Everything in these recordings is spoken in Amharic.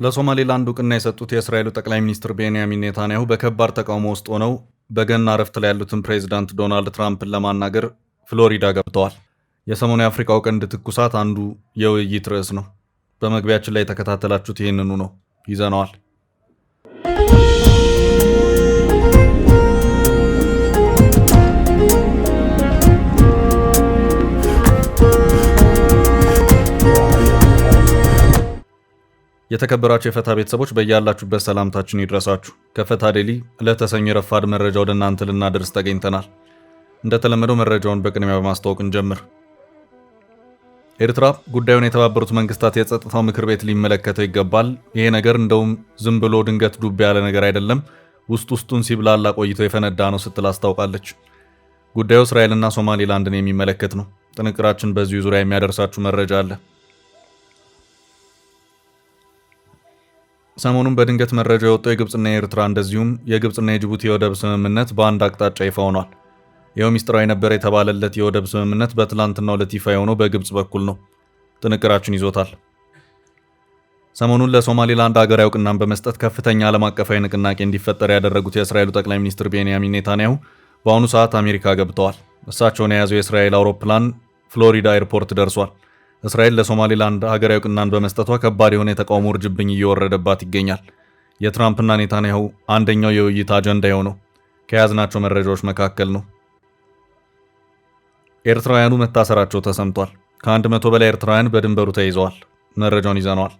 ለሶማሌላንድ እውቅና የሰጡት የእስራኤሉ ጠቅላይ ሚኒስትር ቤንያሚን ኔታንያሁ በከባድ ተቃውሞ ውስጥ ሆነው በገና እረፍት ላይ ያሉትን ፕሬዚዳንት ዶናልድ ትራምፕን ለማናገር ፍሎሪዳ ገብተዋል። የሰሞኑ የአፍሪካው ቀንድ ትኩሳት አንዱ የውይይት ርዕስ ነው። በመግቢያችን ላይ የተከታተላችሁት ይህንኑ ነው፣ ይዘነዋል። የተከበራችሁ የፈታ ቤተሰቦች በያላችሁበት ሰላምታችን ይድረሳችሁ። ከፈታ ዴሊ ለተሰኘ ረፋድ መረጃ ወደ እናንተ ልናደርስ ተገኝተናል። እንደተለመደው መረጃውን በቅድሚያ በማስተዋወቅ እንጀምር። ኤርትራ ጉዳዩን የተባበሩት መንግስታት የጸጥታው ምክር ቤት ሊመለከተው ይገባል፣ ይሄ ነገር እንደውም ዝም ብሎ ድንገት ዱብ ያለ ነገር አይደለም፣ ውስጡን ሲብላላ ቆይቶ የፈነዳ ነው ስትል አስታውቃለች። ጉዳዩ እስራኤልና ሶማሌላንድን የሚመለከት ነው። ጥንቅራችን በዚሁ ዙሪያ የሚያደርሳችሁ መረጃ አለ። ሰሞኑን በድንገት መረጃ የወጣው የግብጽና የኤርትራ እንደዚሁም የግብጽና የጅቡቲ የወደብ ስምምነት በአንድ አቅጣጫ ይፋ ሆኗል። ይኸው ሚስጥራዊ ነበር የተባለለት የወደብ ስምምነት በትላንትናው ዕለት ይፋ የሆነው በግብጽ በኩል ነው። ጥንቅራችን ይዞታል። ሰሞኑን ለሶማሌላንድ ሀገራዊ እውቅናን በመስጠት ከፍተኛ ዓለም አቀፋዊ ንቅናቄ እንዲፈጠር ያደረጉት የእስራኤሉ ጠቅላይ ሚኒስትር ቤንያሚን ኔታንያሁ በአሁኑ ሰዓት አሜሪካ ገብተዋል። እሳቸውን የያዘው የእስራኤል አውሮፕላን ፍሎሪዳ ኤርፖርት ደርሷል። እስራኤል ለሶማሌላንድ ሀገራዊ እውቅናን በመስጠቷ ከባድ የሆነ የተቃውሞ ውርጅብኝ እየወረደባት ይገኛል። የትራምፕና ኔታንያሁ አንደኛው የውይይት አጀንዳ የሆነው ከያዝናቸው መረጃዎች መካከል ነው። ኤርትራውያኑ መታሰራቸው ተሰምቷል። ከ100 በላይ ኤርትራውያን በድንበሩ ተይዘዋል። መረጃውን ይዘነዋል።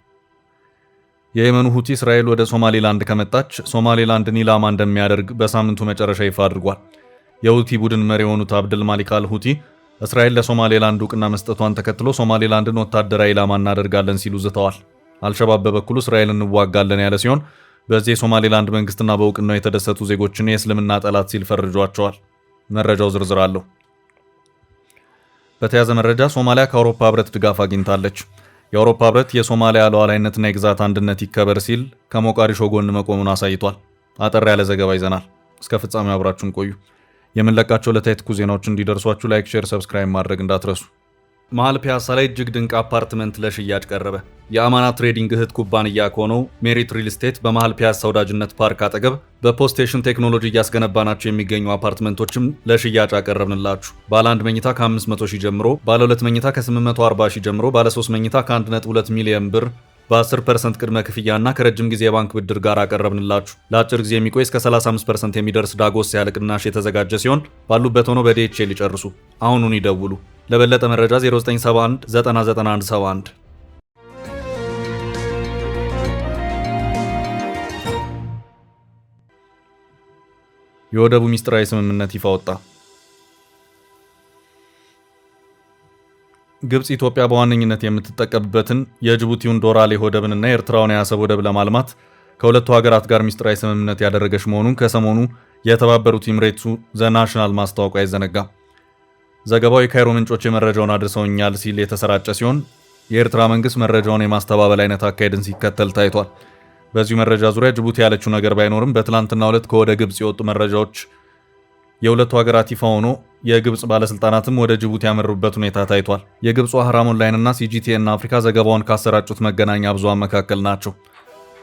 የየመኑ ሁቲ እስራኤል ወደ ሶማሌላንድ ከመጣች ሶማሌላንድን ኢላማ እንደሚያደርግ በሳምንቱ መጨረሻ ይፋ አድርጓል። የሁቲ ቡድን መሪ የሆኑት አብድል ማሊክ አል ሁቲ እስራኤል ለሶማሌላንድ እውቅና መስጠቷን ተከትሎ ሶማሌላንድን ወታደራዊ ኢላማ እናደርጋለን ሲሉ ዝተዋል። አልሸባብ በበኩሉ እስራኤል እንዋጋለን ያለ ሲሆን በዚህ የሶማሌላንድ መንግስትና በእውቅናው የተደሰቱ ዜጎችን የእስልምና ጠላት ሲል ፈርጇቸዋል። መረጃው ዝርዝር አለው። በተያዘ መረጃ ሶማሊያ ከአውሮፓ ህብረት ድጋፍ አግኝታለች። የአውሮፓ ህብረት የሶማሊያ ሉዓላዊነትና የግዛት አንድነት ይከበር ሲል ከሞቃዲሾ ጎን መቆሙን አሳይቷል። አጠር ያለ ዘገባ ይዘናል። እስከ ፍጻሜው አብራችሁን ቆዩ። የምንለቃቸው ዕለታዊ ትኩስ ዜናዎች እንዲደርሷችሁ ላይክ፣ ሼር፣ ሰብስክራይብ ማድረግ እንዳትረሱ። መሃል ፒያሳ ላይ እጅግ ድንቅ አፓርትመንት ለሽያጭ ቀረበ። የአማና ትሬዲንግ እህት ኩባንያ ከሆነው ሜሪት ሪል ስቴት በመሃል ፒያሳ ወዳጅነት ፓርክ አጠገብ በፖስቴሽን ቴክኖሎጂ እያስገነባናቸው የሚገኙ አፓርትመንቶችም ለሽያጭ አቀረብንላችሁ። ባለ 1 መኝታ ከ500 ሺህ ጀምሮ፣ ባለ 2 መኝታ ከ840 ሺህ ጀምሮ፣ ባለ 3 መኝታ ከ1.2 ሚሊዮን ብር በ10% ቅድመ ክፍያና ከረጅም ጊዜ የባንክ ብድር ጋር አቀረብንላችሁ። ለአጭር ጊዜ የሚቆይ እስከ 35% የሚደርስ ዳጎስ ያለ ቅናሽ የተዘጋጀ ሲሆን ባሉበት ሆኖ በዲኤችኤል ይጨርሱ። አሁኑን ይደውሉ። ለበለጠ መረጃ 0971 99171። የወደቡ ሚስጥራዊ ስምምነት ይፋ ወጣ። ግብጽ ኢትዮጵያ በዋነኝነት የምትጠቀምበትን የጅቡቲውን ዶራሌ ወደብንና የኤርትራውን የአሰብ ወደብ ለማልማት ከሁለቱ ሀገራት ጋር ሚስጥራዊ ስምምነት ያደረገች መሆኑን ከሰሞኑ የተባበሩት ኤሚሬትሱ ዘናሽናል ማስታወቁ አይዘነጋም። ዘገባው የካይሮ ምንጮች የመረጃውን አድርሰውኛል ሲል የተሰራጨ ሲሆን የኤርትራ መንግስት መረጃውን የማስተባበል አይነት አካሄድን ሲከተል ታይቷል። በዚሁ መረጃ ዙሪያ ጅቡቲ ያለችው ነገር ባይኖርም በትላንትናው ዕለት ከወደ ግብጽ የወጡ መረጃዎች የሁለቱ ሀገራት ይፋ ሆኖ የግብጽ ባለስልጣናትም ወደ ጅቡቲ ያመሩበት ሁኔታ ታይቷል። የግብጹ አህራም ኦንላይን እና ሲጂቲኤን አፍሪካ ዘገባውን ካሰራጩት መገናኛ ብዙሃን መካከል ናቸው።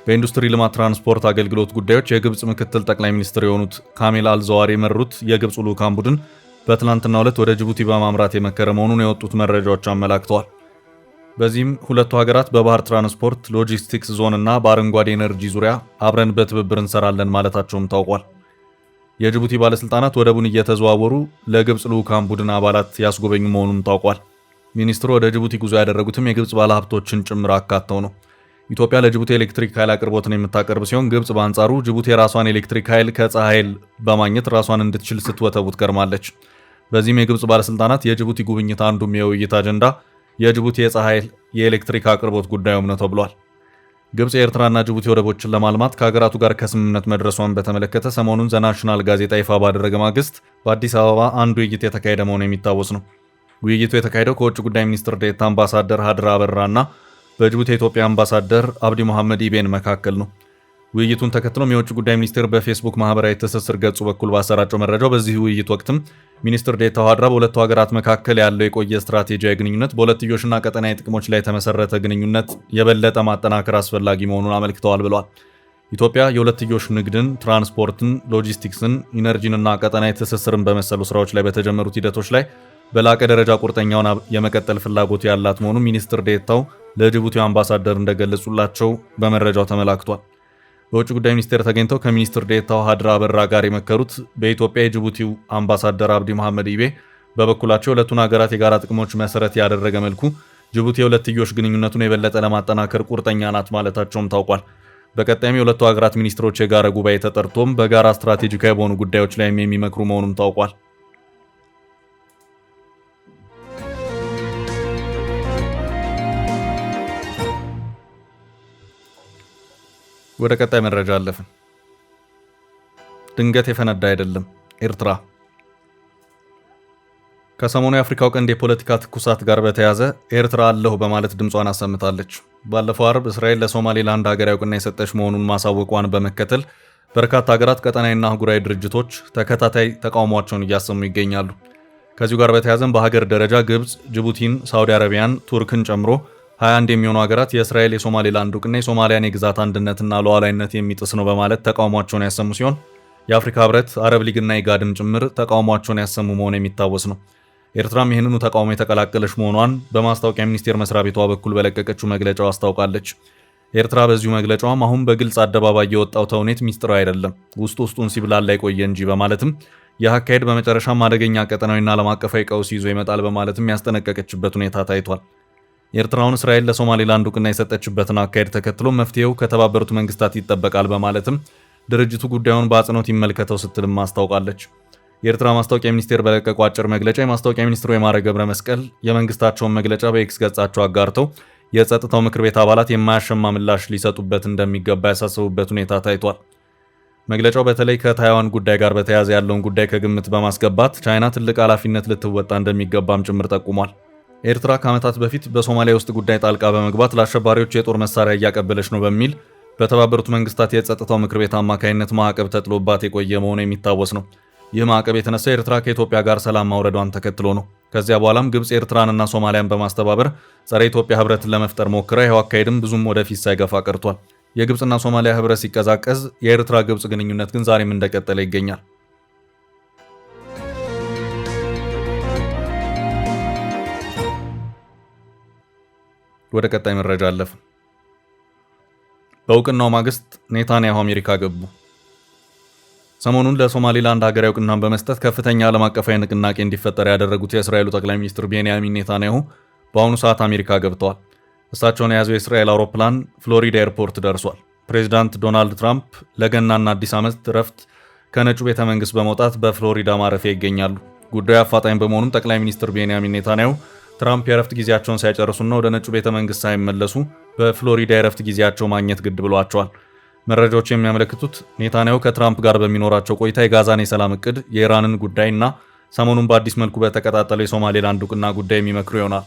በኢንዱስትሪ ልማት ትራንስፖርት አገልግሎት ጉዳዮች የግብጽ ምክትል ጠቅላይ ሚኒስትር የሆኑት ካሜል አልዘዋሪ የመሩት የግብጽ ልዑካን ቡድን በትላንትናው ዕለት ወደ ጅቡቲ በማምራት የመከረ መሆኑን የወጡት መረጃዎች አመላክተዋል። በዚህም ሁለቱ ሀገራት በባህር ትራንስፖርት፣ ሎጂስቲክስ ዞን እና በአረንጓዴ ኤነርጂ ዙሪያ አብረን በትብብር እንሰራለን ማለታቸውም ታውቋል። የጅቡቲ ባለስልጣናት ወደቡን እየተዘዋወሩ ለግብጽ ልዑካን ቡድን አባላት ያስጎበኙ መሆኑም ታውቋል። ሚኒስትሩ ወደ ጅቡቲ ጉዞ ያደረጉትም የግብጽ ባለሀብቶችን ጭምር አካተው ነው። ኢትዮጵያ ለጅቡቲ ኤሌክትሪክ ኃይል አቅርቦትን የምታቀርብ ሲሆን ግብጽ በአንጻሩ ጅቡቲ የራሷን ኤሌክትሪክ ኃይል ከፀሐይ ኃይል በማግኘት ራሷን እንድትችል ስትወተውት ከርማለች። በዚህም የግብጽ ባለስልጣናት የጅቡቲ ጉብኝት አንዱም የውይይት አጀንዳ የጅቡቲ የፀሐይ ኃይል የኤሌክትሪክ አቅርቦት ጉዳዩም ነው ተብሏል። ግብጽ የኤርትራና ጅቡቲ ወደቦችን ለማልማት ከሀገራቱ ጋር ከስምምነት መድረሷን በተመለከተ ሰሞኑን ዘናሽናል ጋዜጣ ይፋ ባደረገ ማግስት በአዲስ አበባ አንድ ውይይት የተካሄደ መሆኑ የሚታወስ ነው። ውይይቱ የተካሄደው ከውጭ ጉዳይ ሚኒስትር ዴኤታ አምባሳደር ሀድራ አበራና በጅቡቲ የኢትዮጵያ አምባሳደር አብዲ መሐመድ ኢቤን መካከል ነው። ውይይቱን ተከትሎም የውጭ ጉዳይ ሚኒስቴር በፌስቡክ ማህበራዊ ትስስር ገጹ በኩል ባሰራጨው መረጃው በዚህ ውይይት ወቅትም ሚኒስትር ዴኤታው ሀድራ በሁለቱ ሀገራት መካከል ያለው የቆየ ስትራቴጂያዊ ግንኙነት በሁለትዮሽና ቀጠናዊ ጥቅሞች ላይ የተመሰረተ ግንኙነት የበለጠ ማጠናከር አስፈላጊ መሆኑን አመልክተዋል ብለዋል። ኢትዮጵያ የሁለትዮሽ ንግድን፣ ትራንስፖርትን፣ ሎጂስቲክስን፣ ኢነርጂንና ቀጠናዊ ትስስርን በመሰሉ ስራዎች ላይ በተጀመሩት ሂደቶች ላይ በላቀ ደረጃ ቁርጠኛውን የመቀጠል ፍላጎት ያላት መሆኑን ሚኒስትር ዴኤታው ለጅቡቲው አምባሳደር እንደገለጹላቸው በመረጃው ተመላክቷል። በውጭ ጉዳይ ሚኒስቴር ተገኝተው ከሚኒስትር ዴኤታው ሀድራ አበራ ጋር የመከሩት በኢትዮጵያ የጅቡቲው አምባሳደር አብዲ መሐመድ ኢቤ በበኩላቸው ሁለቱን ሀገራት የጋራ ጥቅሞች መሰረት ያደረገ መልኩ ጅቡቲ የሁለትዮሽ ግንኙነቱን የበለጠ ለማጠናከር ቁርጠኛ ናት ማለታቸውም ታውቋል። በቀጣይም የሁለቱ ሀገራት ሚኒስትሮች የጋራ ጉባኤ ተጠርቶም በጋራ ስትራቴጂካዊ በሆኑ ጉዳዮች ላይም የሚመክሩ መሆኑም ታውቋል። ወደ ቀጣይ መረጃ አለፍን። ድንገት የፈነዳ አይደለም። ኤርትራ ከሰሞኑ የአፍሪካው ቀንድ የፖለቲካ ትኩሳት ጋር በተያያዘ ኤርትራ አለሁ በማለት ድምጿን አሰምታለች። ባለፈው አርብ እስራኤል ለሶማሌላንድ ሀገራዊ እውቅና የሰጠች መሆኑን ማሳወቋን በመከተል በርካታ ሀገራት፣ ቀጠናዊና አህጉራዊ ድርጅቶች ተከታታይ ተቃውሟቸውን እያሰሙ ይገኛሉ። ከዚሁ ጋር በተያያዘም በሀገር ደረጃ ግብጽ፣ ጅቡቲን፣ ሳውዲ አረቢያን፣ ቱርክን ጨምሮ 21 የሚሆኑ ሀገራት የእስራኤል የሶማሌላንድ እውቅና የሶማሊያን የግዛት አንድነትና ሉዓላዊነት የሚጥስ ነው በማለት ተቃውሟቸውን ያሰሙ ሲሆን የአፍሪካ ህብረት፣ አረብ ሊግና ኢጋድም ጭምር ተቃውሟቸውን ያሰሙ መሆኑ የሚታወስ ነው። ኤርትራም ይህንኑ ተቃውሞ የተቀላቀለች መሆኗን በማስታወቂያ ሚኒስቴር መስሪያ ቤቷ በኩል በለቀቀችው መግለጫው አስታውቃለች። ኤርትራ በዚሁ መግለጫዋም አሁን በግልጽ አደባባይ የወጣው ተውኔት ሚስጥራዊ አይደለም፣ ውስጡን ሲብላላ የቆየ እንጂ በማለትም ይህ አካሄድ በመጨረሻም አደገኛ ቀጠናዊና ዓለም አቀፋዊ ቀውስ ይዞ ይመጣል በማለትም ያስጠነቀቀችበት ሁኔታ ታይቷል። ኤርትራውን እስራኤል ለሶማሌላንድ እውቅና የሰጠችበትን አካሄድ ተከትሎ መፍትሄው ከተባበሩት መንግስታት ይጠበቃል በማለትም ድርጅቱ ጉዳዩን በአጽንኦት ይመልከተው ስትልም አስታውቃለች። የኤርትራ ማስታወቂያ ሚኒስቴር በለቀቀው አጭር መግለጫ የማስታወቂያ ሚኒስትሩ የማነ ገብረ መስቀል የመንግስታቸውን መግለጫ በኤክስ ገጻቸው አጋርተው የጸጥታው ምክር ቤት አባላት የማያሸማ ምላሽ ሊሰጡበት እንደሚገባ ያሳሰቡበት ሁኔታ ታይቷል። መግለጫው በተለይ ከታይዋን ጉዳይ ጋር በተያያዘ ያለውን ጉዳይ ከግምት በማስገባት ቻይና ትልቅ ኃላፊነት ልትወጣ እንደሚገባም ጭምር ጠቁሟል። ኤርትራ ከዓመታት በፊት በሶማሊያ ውስጥ ጉዳይ ጣልቃ በመግባት ለአሸባሪዎች የጦር መሳሪያ እያቀበለች ነው በሚል በተባበሩት መንግስታት የጸጥታው ምክር ቤት አማካይነት ማዕቀብ ተጥሎባት የቆየ መሆኑ የሚታወስ ነው። ይህ ማዕቀብ የተነሳው ኤርትራ ከኢትዮጵያ ጋር ሰላም ማውረዷን ተከትሎ ነው። ከዚያ በኋላም ግብጽ ኤርትራንና ሶማሊያን በማስተባበር ጸረ ኢትዮጵያ ህብረትን ለመፍጠር ሞክራ ይኸው አካሄድም ብዙም ወደፊት ሳይገፋ ቀርቷል። የግብጽና ሶማሊያ ህብረት ሲቀዛቀዝ የኤርትራ ግብጽ ግንኙነት ግን ዛሬም እንደቀጠለ ይገኛል። ወደ ቀጣይ መረጃ አለፍ። በእውቅናው ማግስት ኔታንያሁ አሜሪካ ገቡ። ሰሞኑን ለሶማሌላንድ ሀገራዊ እውቅናን በመስጠት ከፍተኛ ዓለም አቀፋዊ ንቅናቄ እንዲፈጠር ያደረጉት የእስራኤሉ ጠቅላይ ሚኒስትር ቤንያሚን ኔታንያሁ በአሁኑ ሰዓት አሜሪካ ገብተዋል። እሳቸውን የያዘው የእስራኤል አውሮፕላን ፍሎሪዳ ኤርፖርት ደርሷል። ፕሬዚዳንት ዶናልድ ትራምፕ ለገናና አዲስ ዓመት ረፍት ከነጩ ቤተ መንግስት በመውጣት በፍሎሪዳ ማረፊያ ይገኛሉ። ጉዳዩ አፋጣኝ በመሆኑም ጠቅላይ ሚኒስትር ቤንያሚን ኔታንያሁ ትራምፕ የረፍት ጊዜያቸውን ሳይጨርሱና ወደ ነጩ ቤተ መንግስት ሳይመለሱ በፍሎሪዳ የረፍት ጊዜያቸው ማግኘት ግድ ብሏቸዋል። መረጃዎች የሚያመለክቱት ኔታንያሁ ከትራምፕ ጋር በሚኖራቸው ቆይታ የጋዛን የሰላም እቅድ፣ የኢራንን ጉዳይና ሰሞኑን በአዲስ መልኩ በተቀጣጠለው የሶማሌላንድ እውቅና ጉዳይ የሚመክሩ ይሆናል።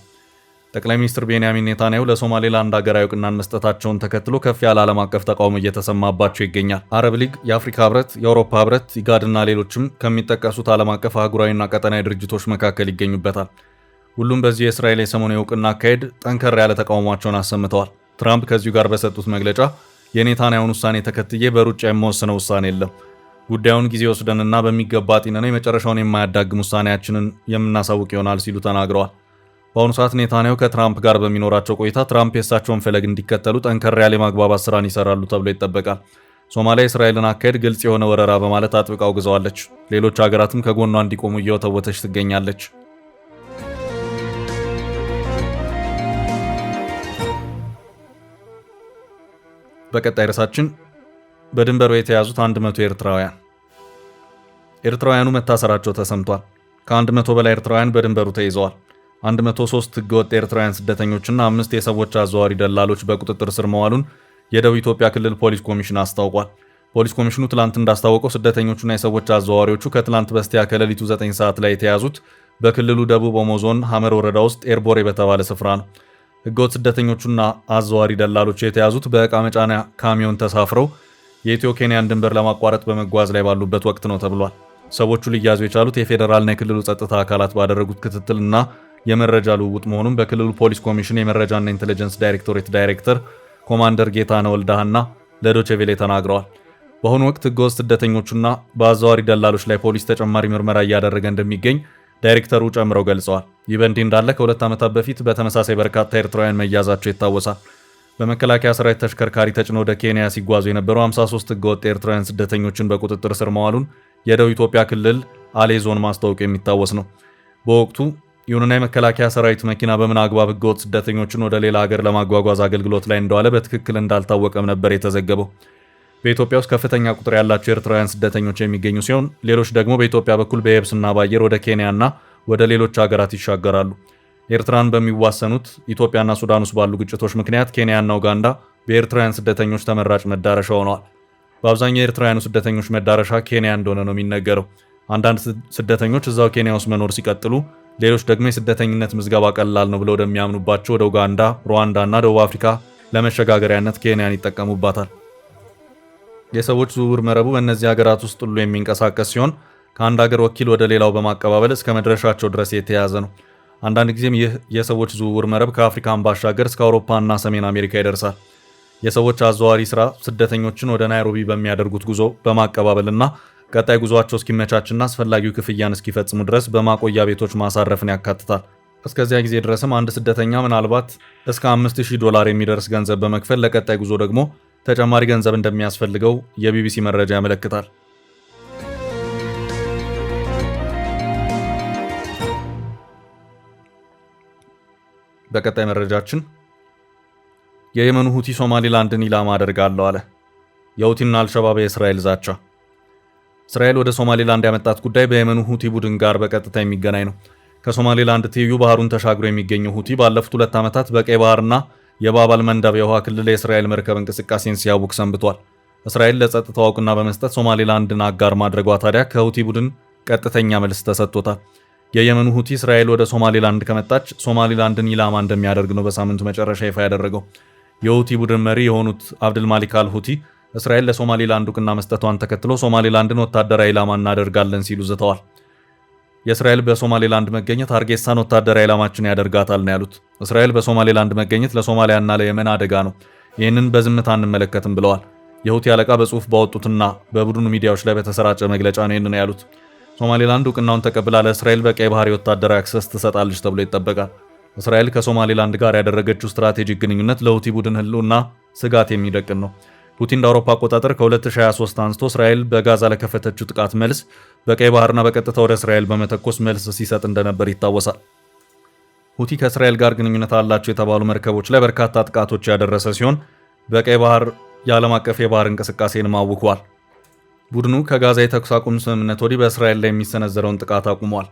ጠቅላይ ሚኒስትር ቤንያሚን ኔታንያሁ ለሶማሌላንድ ሀገራዊ እውቅናን መስጠታቸውን ተከትሎ ከፍ ያለ ዓለም አቀፍ ተቃውሞ እየተሰማባቸው ይገኛል። አረብ ሊግ፣ የአፍሪካ ህብረት፣ የአውሮፓ ህብረት፣ ኢጋድና ሌሎችም ከሚጠቀሱት ዓለም አቀፍ አህጉራዊና ቀጠናዊ ድርጅቶች መካከል ይገኙበታል። ሁሉም በዚህ የእስራኤል የሰሞኑ የእውቅና አካሄድ ጠንከር ያለ ተቃውሟቸውን አሰምተዋል። ትራምፕ ከዚሁ ጋር በሰጡት መግለጫ የኔታንያሁን ውሳኔ ተከትዬ በሩጫ የምወስነው ውሳኔ የለም፣ ጉዳዩን ጊዜ ወስደንና በሚገባ አጢነነው የመጨረሻውን የማያዳግም ውሳኔያችንን የምናሳውቅ ይሆናል ሲሉ ተናግረዋል። በአሁኑ ሰዓት ኔታንያሁ ከትራምፕ ጋር በሚኖራቸው ቆይታ ትራምፕ የእሳቸውን ፈለግ እንዲከተሉ ጠንከር ያለ የማግባባት ስራን ይሰራሉ ተብሎ ይጠበቃል። ሶማሊያ የእስራኤልን አካሄድ ግልጽ የሆነ ወረራ በማለት አጥብቃ አውግዘዋለች። ሌሎች ሀገራትም ከጎኗ እንዲቆሙ እየወተወተች ትገኛለች። በቀጣይ ርዕሳችን በድንበሩ የተያዙት 100 ኤርትራውያኑ መታሰራቸው ተሰምቷል። ከ100 በላይ ኤርትራውያን በድንበሩ ተይዘዋል። 103 ህገወጥ ኤርትራውያን ስደተኞችና 5 የሰዎች አዘዋዋሪ ደላሎች በቁጥጥር ስር መዋሉን የደቡብ ኢትዮጵያ ክልል ፖሊስ ኮሚሽን አስታውቋል። ፖሊስ ኮሚሽኑ ትላንት እንዳስታወቀው ስደተኞቹና የሰዎች አዘዋዋሪዎቹ ከትላንት በስቲያ ከሌሊቱ 9 ሰዓት ላይ የተያዙት በክልሉ ደቡብ ኦሞ ዞን ሐመር ወረዳ ውስጥ ኤርቦሬ በተባለ ስፍራ ነው። ህገወጥ ስደተኞቹና አዘዋዋሪ ደላሎች የተያዙት በዕቃ መጫኛ ካሚዮን ተሳፍረው የኢትዮ ኬንያን ድንበር ለማቋረጥ በመጓዝ ላይ ባሉበት ወቅት ነው ተብሏል። ሰዎቹ ሊያዙ የቻሉት የፌዴራልና የክልሉ ጸጥታ አካላት ባደረጉት ክትትልና የመረጃ ልውውጥ መሆኑን በክልሉ ፖሊስ ኮሚሽን የመረጃና ኢንተለጀንስ ዳይሬክቶሬት ዳይሬክተር ኮማንደር ጌታነህ ወልደሃና ለዶቼ ቬለ ተናግረዋል። በአሁኑ ወቅት ህገወጥ ስደተኞቹና በአዘዋዋሪ ደላሎች ላይ ፖሊስ ተጨማሪ ምርመራ እያደረገ እንደሚገኝ ዳይሬክተሩ ጨምረው ገልጸዋል። ይህ በእንዲህ እንዳለ ከ2 ዓመታት በፊት በተመሳሳይ በርካታ ኤርትራውያን መያዛቸው ይታወሳል። በመከላከያ ሰራዊት ተሽከርካሪ ተጭነው ወደ ኬንያ ሲጓዙ የነበሩ 53 ህገወጥ ኤርትራውያን ስደተኞችን በቁጥጥር ስር መዋሉን የደቡብ ኢትዮጵያ ክልል አሌ ዞን ማስታወቁ የሚታወስ ነው። በወቅቱ ይሁንና የመከላከያ ሰራዊት መኪና በምን አግባብ ህገወጥ ስደተኞችን ወደ ሌላ ሀገር ለማጓጓዝ አገልግሎት ላይ እንደዋለ በትክክል እንዳልታወቀም ነበር የተዘገበው። በኢትዮጵያ ውስጥ ከፍተኛ ቁጥር ያላቸው ኤርትራውያን ስደተኞች የሚገኙ ሲሆን ሌሎች ደግሞ በኢትዮጵያ በኩል በየብስና በአየር ወደ ኬንያና ወደ ሌሎች ሀገራት ይሻገራሉ። ኤርትራን በሚዋሰኑት ኢትዮጵያና ሱዳን ውስጥ ባሉ ግጭቶች ምክንያት ኬንያና ኡጋንዳ በኤርትራውያን ስደተኞች ተመራጭ መዳረሻ ሆነዋል። በአብዛኛው የኤርትራውያኑ ስደተኞች መዳረሻ ኬንያ እንደሆነ ነው የሚነገረው። አንዳንድ ስደተኞች እዛው ኬንያ ውስጥ መኖር ሲቀጥሉ፣ ሌሎች ደግሞ የስደተኝነት ምዝገባ ቀላል ነው ብለው ወደሚያምኑባቸው ወደ ኡጋንዳ፣ ሩዋንዳ እና ደቡብ አፍሪካ ለመሸጋገሪያነት ኬንያን ይጠቀሙባታል። የሰዎች ዝውውር መረቡ በእነዚህ ሀገራት ውስጥ ሁሉ የሚንቀሳቀስ ሲሆን ከአንድ ሀገር ወኪል ወደ ሌላው በማቀባበል እስከ መድረሻቸው ድረስ የተያያዘ ነው። አንዳንድ ጊዜም ይህ የሰዎች ዝውውር መረብ ከአፍሪካን ባሻገር እስከ አውሮፓና ሰሜን አሜሪካ ይደርሳል። የሰዎች አዘዋዋሪ ስራ ስደተኞችን ወደ ናይሮቢ በሚያደርጉት ጉዞ በማቀባበልና ቀጣይ ጉዞአቸው እስኪመቻችና አስፈላጊው ክፍያን እስኪፈጽሙ ድረስ በማቆያ ቤቶች ማሳረፍን ያካትታል። እስከዚያ ጊዜ ድረስም አንድ ስደተኛ ምናልባት እስከ $5000 የሚደርስ ገንዘብ በመክፈል ለቀጣይ ጉዞ ደግሞ ተጨማሪ ገንዘብ እንደሚያስፈልገው የቢቢሲ መረጃ ያመለክታል። በቀጣይ መረጃችን የየመኑ ሁቲ ሶማሊላንድን ኢላማ አደርጋለሁ አለ። የሁቲና አልሸባብ የእስራኤል ዛቻ። እስራኤል ወደ ሶማሊላንድ ያመጣት ጉዳይ በየመኑ ሁቲ ቡድን ጋር በቀጥታ የሚገናኝ ነው። ከሶማሊላንድ ትይዩ ባህሩን ተሻግሮ የሚገኘው ሁቲ ባለፉት 2 ዓመታት በቀይ ባህርና የባባል መንደብ የውሃ ክልል የእስራኤል መርከብ እንቅስቃሴን ሲያውክ ሰንብቷል። እስራኤል ለጸጥታው እውቅና በመስጠት ሶማሊላንድን አጋር ማድረጓ ታዲያ ከሁቲ ቡድን ቀጥተኛ መልስ ተሰጥቶታል። የየመኑ ሁቲ እስራኤል ወደ ሶማሊላንድ ከመጣች ሶማሊላንድን ኢላማ እንደሚያደርግ ነው በሳምንቱ መጨረሻ ይፋ ያደረገው። የሁቲ ቡድን መሪ የሆኑት አብድልማሊክ አልሁቲ እስራኤል ለሶማሊላንድ እውቅና መስጠቷን ተከትሎ ሶማሊላንድን ወታደራዊ ኢላማ እናደርጋለን ሲሉ ዝተዋል። የእስራኤል በሶማሊላንድ መገኘት አርጌሳን ወታደራዊ ኢላማችን ያደርጋታል ነው ያሉት። እስራኤል በሶማሊላንድ መገኘት ለሶማሊያና ለየመን አደጋ ነው፣ ይህንን በዝምታ አንመለከትም ብለዋል። የሁቲ አለቃ በጽሁፍ ባወጡትና በቡድኑ ሚዲያዎች ላይ በተሰራጨ መግለጫ ነው ይህንን ያሉት። ሶማሊላንድ እውቅናውን ተቀብላ ለእስራኤል በቀይ ባህር ወታደራዊ አክሰስ ትሰጣለች ተብሎ ይጠበቃል። እስራኤል ከሶማሊላንድ ጋር ያደረገችው ስትራቴጂክ ግንኙነት ለሁቲ ቡድን ህልውና ስጋት የሚደቅን ነው። ሁቲ እንደ አውሮፓ አቆጣጠር ከ2023 አንስቶ እስራኤል በጋዛ ለከፈተችው ጥቃት መልስ በቀይ ባህርና በቀጥታ ወደ እስራኤል በመተኮስ መልስ ሲሰጥ እንደነበር ይታወሳል። ሁቲ ከእስራኤል ጋር ግንኙነት አላቸው የተባሉ መርከቦች ላይ በርካታ ጥቃቶች ያደረሰ ሲሆን በቀይ ባህር የዓለም አቀፍ የባህር እንቅስቃሴን ማውኳል። ቡድኑ ከጋዛ የተኩስ አቁም ስምምነት ወዲህ በእስራኤል ላይ የሚሰነዘረውን ጥቃት አቁሟል።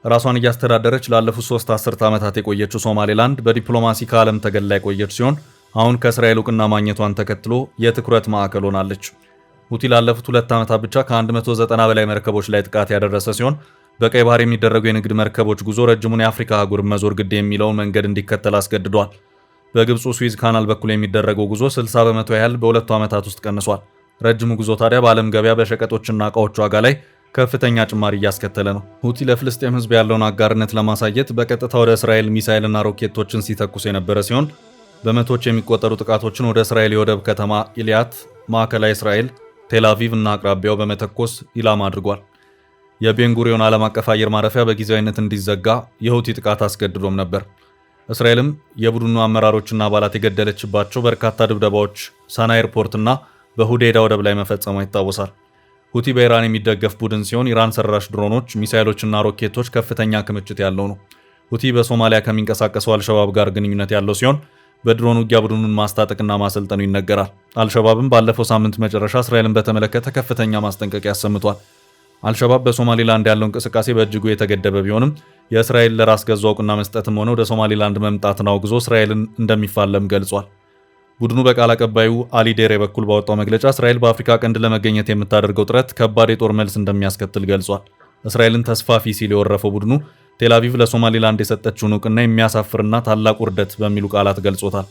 ራሷን እያስተዳደረች ላለፉት 3 አስርተ ዓመታት የቆየችው ሶማሌላንድ በዲፕሎማሲ ከዓለም ተገላ የቆየች ሲሆን አሁን ከእስራኤል እውቅና ማግኘቷን ተከትሎ የትኩረት ማዕከል ሆናለች። ሁቲ ላለፉት 2 ዓመታት ብቻ ከ190 በላይ መርከቦች ላይ ጥቃት ያደረሰ ሲሆን በቀይ ባህር የሚደረጉ የንግድ መርከቦች ጉዞ ረጅሙን የአፍሪካ አህጉር መዞር ግድ የሚለውን መንገድ እንዲከተል አስገድዷል። በግብፁ ስዊዝ ካናል በኩል የሚደረገው ጉዞ 60 በመቶ ያህል በ2 ዓመታት ውስጥ ቀንሷል። ረጅሙ ጉዞ ታዲያ በዓለም ገበያ በሸቀጦችና ዕቃዎች ዋጋ ላይ ከፍተኛ ጭማሪ እያስከተለ ነው። ሁቲ ለፍልስጤም ሕዝብ ያለውን አጋርነት ለማሳየት በቀጥታ ወደ እስራኤል ሚሳኤልና ሮኬቶችን ሲተኩስ የነበረ ሲሆን በመቶዎች የሚቆጠሩ ጥቃቶችን ወደ እስራኤል የወደብ ከተማ ኢሊያት፣ ማዕከላዊ እስራኤል፣ ቴል አቪቭ እና አቅራቢያው በመተኮስ ኢላማ አድርጓል። የቤንጉሪዮን ዓለም አቀፍ አየር ማረፊያ በጊዜያዊነት እንዲዘጋ የሁቲ ጥቃት አስገድዶም ነበር። እስራኤልም የቡድኑ አመራሮችና አባላት የገደለችባቸው በርካታ ድብደባዎች ሳና ኤርፖርትና በሁዴዳ ወደብ ላይ መፈጸሟ ይታወሳል። ሁቲ በኢራን የሚደገፍ ቡድን ሲሆን ኢራን ሰራሽ ድሮኖች፣ ሚሳኤሎችና ሮኬቶች ከፍተኛ ክምችት ያለው ነው። ሁቲ በሶማሊያ ከሚንቀሳቀሰው አልሸባብ ጋር ግንኙነት ያለው ሲሆን በድሮን ውጊያ ቡድኑን ማስታጠቅና ማሰልጠኑ ይነገራል። አልሸባብም ባለፈው ሳምንት መጨረሻ እስራኤልን በተመለከተ ከፍተኛ ማስጠንቀቂያ አሰምቷል። አልሸባብ በሶማሊላንድ ያለው እንቅስቃሴ በእጅጉ የተገደበ ቢሆንም የእስራኤል ለራስ ገዝ እውቅና መስጠትም ሆነ ወደ ሶማሊላንድ መምጣትን አውግዞ እስራኤልን እንደሚፋለም ገልጿል። ቡድኑ በቃል አቀባዩ አሊ ዴሬ በኩል ባወጣው መግለጫ እስራኤል በአፍሪካ ቀንድ ለመገኘት የምታደርገው ጥረት ከባድ የጦር መልስ እንደሚያስከትል ገልጿል። እስራኤልን ተስፋፊ ሲል የወረፈው ቡድኑ ቴል አቪቭ ለሶማሊላንድ የሰጠችውን እውቅና የሚያሳፍርና ታላቅ ውርደት በሚሉ ቃላት ገልጾታል።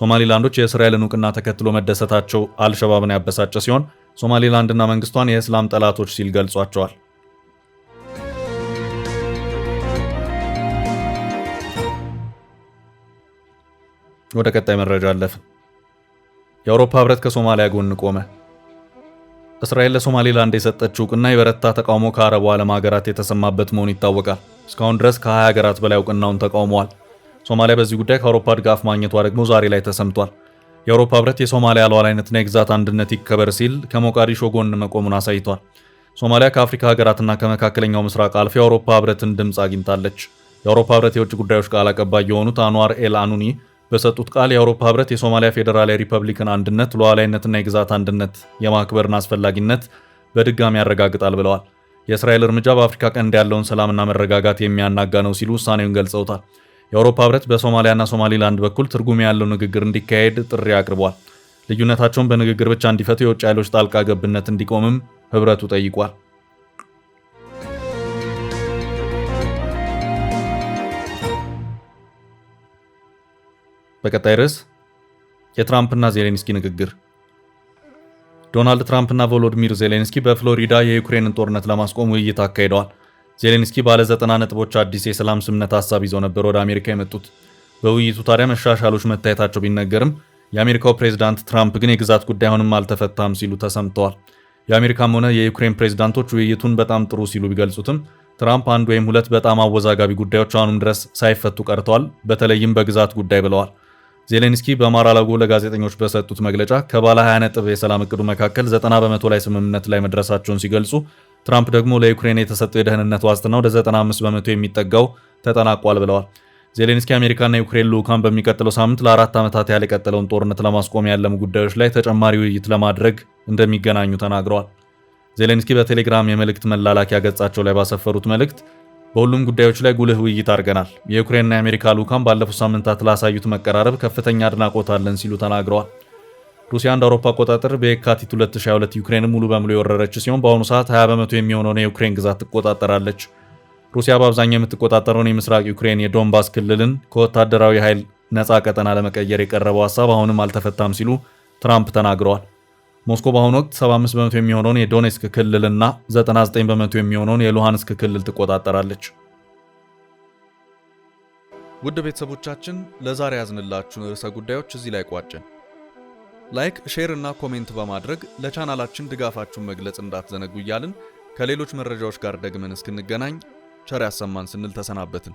ሶማሊላንዶች የእስራኤልን ዕውቅና ተከትሎ መደሰታቸው አልሸባብን ያበሳጨ ሲሆን ሶማሊላንድና መንግስቷን የእስላም ጠላቶች ሲል ገልጿቸዋል። ወደ ቀጣይ መረጃ አለፍን። የአውሮፓ ህብረት ከሶማሊያ ጎን ቆመ። እስራኤል ለሶማሊላንድ የሰጠችው ዕውቅና የበረታ ተቃውሞ ከአረቡ ዓለም ሀገራት የተሰማበት መሆኑ ይታወቃል። እስካሁን ድረስ ከ20 ሀገራት በላይ ዕውቅናውን ተቃውመዋል። ሶማሊያ በዚህ ጉዳይ ከአውሮፓ ድጋፍ ማግኘቷ ደግሞ ዛሬ ላይ ተሰምቷል። የአውሮፓ ህብረት የሶማሊያ ሉዓላዊነትና የግዛት አንድነት ይከበር ሲል ከሞቃዲሾ ጎን መቆሙን አሳይቷል። ሶማሊያ ከአፍሪካ ሀገራትና ከመካከለኛው ምስራቅ አልፎ የአውሮፓ ህብረትን ድምፅ አግኝታለች። የአውሮፓ ህብረት የውጭ ጉዳዮች ቃል አቀባይ የሆኑት አንዋር ኤል አኑኒ በሰጡት ቃል የአውሮፓ ህብረት የሶማሊያ ፌዴራላዊ ሪፐብሊክን አንድነት፣ ሉዓላዊነትና የግዛት አንድነት የማክበርን አስፈላጊነት በድጋሚ ያረጋግጣል ብለዋል። የእስራኤል እርምጃ በአፍሪካ ቀንድ ያለውን ሰላምና መረጋጋት የሚያናጋ ነው ሲሉ ውሳኔውን ገልጸውታል። የአውሮፓ ህብረት በሶማሊያና ሶማሊላንድ በኩል ትርጉም ያለው ንግግር እንዲካሄድ ጥሪ አቅርቧል። ልዩነታቸውን በንግግር ብቻ እንዲፈቱ የውጭ ኃይሎች ጣልቃ ገብነት እንዲቆምም ህብረቱ ጠይቋል። በቀጣይ ርዕስ የትራምፕና ዜሌንስኪ ንግግር። ዶናልድ ትራምፕና ቮሎዲሚር ዜሌንስኪ በፍሎሪዳ የዩክሬንን ጦርነት ለማስቆም ውይይት አካሂደዋል። ዜሌንስኪ ባለ 90 ነጥቦች አዲስ የሰላም ስምምነት ሀሳብ ይዘው ነበር ወደ አሜሪካ የመጡት። በውይይቱ ታዲያ መሻሻሎች መታየታቸው ቢነገርም የአሜሪካው ፕሬዝዳንት ትራምፕ ግን የግዛት ጉዳይ አሁንም አልተፈታም ሲሉ ተሰምተዋል። የአሜሪካም ሆነ የዩክሬን ፕሬዝዳንቶች ውይይቱን በጣም ጥሩ ሲሉ ቢገልጹትም ትራምፕ አንድ ወይም ሁለት በጣም አወዛጋቢ ጉዳዮች አሁንም ድረስ ሳይፈቱ ቀርተዋል፣ በተለይም በግዛት ጉዳይ ብለዋል። ዜሌንስኪ በማር-አላጎ ለጋዜጠኞች በሰጡት መግለጫ ከባለ 20 ነጥብ የሰላም እቅዱ መካከል 90 በመቶ ላይ ስምምነት ላይ መድረሳቸውን ሲገልጹ፣ ትራምፕ ደግሞ ለዩክሬን የተሰጠው የደህንነት ዋስትና ወደ 95 በመቶ የሚጠጋው ተጠናቋል ብለዋል። ዜሌንስኪ አሜሪካና ዩክሬን ልዑካን በሚቀጥለው ሳምንት ለ4 ዓመታት ያህል የቀጠለውን ጦርነት ለማስቆም ያለሙ ጉዳዮች ላይ ተጨማሪ ውይይት ለማድረግ እንደሚገናኙ ተናግረዋል። ዜሌንስኪ በቴሌግራም የመልእክት መላላኪያ ገጻቸው ላይ ባሰፈሩት መልእክት በሁሉም ጉዳዮች ላይ ጉልህ ውይይት አድርገናል። የዩክሬንና የአሜሪካ ልዑካን ባለፉት ሳምንታት ላሳዩት መቀራረብ ከፍተኛ አድናቆት አለን ሲሉ ተናግረዋል። ሩሲያ እንደ አውሮፓ አቆጣጠር በየካቲት 2022 ዩክሬንን ሙሉ በሙሉ የወረረች ሲሆን በአሁኑ ሰዓት 20 በመቶ የሚሆነውን የዩክሬን ግዛት ትቆጣጠራለች። ሩሲያ በአብዛኛው የምትቆጣጠረውን የምስራቅ ዩክሬን የዶንባስ ክልልን ከወታደራዊ ኃይል ነፃ ቀጠና ለመቀየር የቀረበው ሀሳብ አሁንም አልተፈታም ሲሉ ትራምፕ ተናግረዋል። ሞስኮ በአሁኑ ወቅት 75 በመቶ የሚሆነውን የዶኔስክ ክልልና 99 በመቶ የሚሆነውን የሉሃንስክ ክልል ትቆጣጠራለች። ውድ ቤተሰቦቻችን ለዛሬ ያዝንላችሁ ርዕሰ ጉዳዮች እዚህ ላይ ቋጨን። ላይክ፣ ሼር እና ኮሜንት በማድረግ ለቻናላችን ድጋፋችሁን መግለጽ እንዳትዘነጉ እያልን ከሌሎች መረጃዎች ጋር ደግመን እስክንገናኝ ቸር ያሰማን ስንል ተሰናበትን።